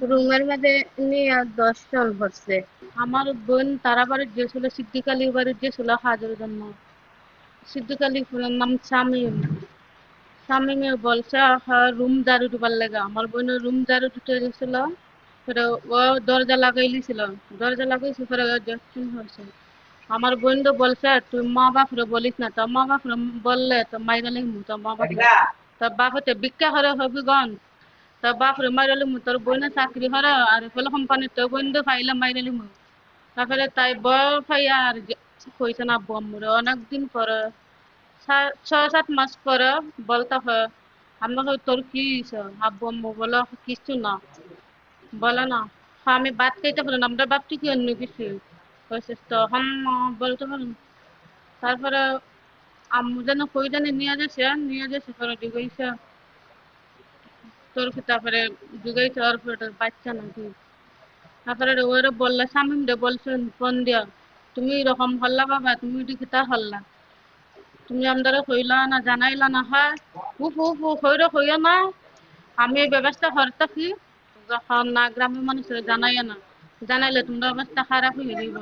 রুমের মধ্যে নিয়ে 10 জন পড়ছে। আমার বোন তারা বাড়ির গেছিল, সিদ্দিক আলীর বাড়ির গেছিল হাজার জন্য। সিদ্দিক আলী ফুলের নাম শামীম। শামীমে বলছে রুম জারু দিবার লেগে। আমার বোনের রুম জারু দিতে গেছিল, পরে ও দরজা লাগাই লিছিল। দরজা লাগাইছে, পরে দেখুন হয়েছে। আমার বোন তো বলছে তুই মা বাপরে বলিস না, তোর মা বাপরে বললে তো মাইরালি মু তোর মা বাপরে। তোর বাপ হতে ভিক্ষা করে হবি গন, তোর বাপরে মাইরালি মু। তোর বোনে চাকরি করে আর ফলে কোম্পানি, তোর বোন তো ফাইলে মাইরালি মু। তারপরে তাই বয় ফাইয়া আর কইছে না বম্মরে অনেকদিন পরে, 6-7 মাস পরে বলতে হয় আমাকে তোর কি হয়েছে। আব্বু আম্মু বলো কিছু না, বলে না। আমি ভাত খাইতে পারি না, আমরা ভাবছি কি অন্য কিছু হয়েছে তখন বলতে পারেন। তারপরে আম্মু যেন কই জানি নিয়ে যাচ্ছে পরে ঢুকাইছে তোর কি। তারপরে ঢুকাইছে ওর পেটের বাচ্চা নাকি। তারপরে ওরে বললে স্বামী রে বলছেন ফোন দিয়া, তুমি এরকম হল্লা বাবা, তুমি এটি কিতা হল্লা, তুমি আমাদের কইলা না, জানাইলা না। হয় উফ উফ উফ হইরে হইয়া না, আমি এই ব্যবস্থা করতেছি। যখন না গ্রামের মানুষের জানাইয়া না, জানাইলে তোমরা অবস্থা খারাপ হয়ে যাইব।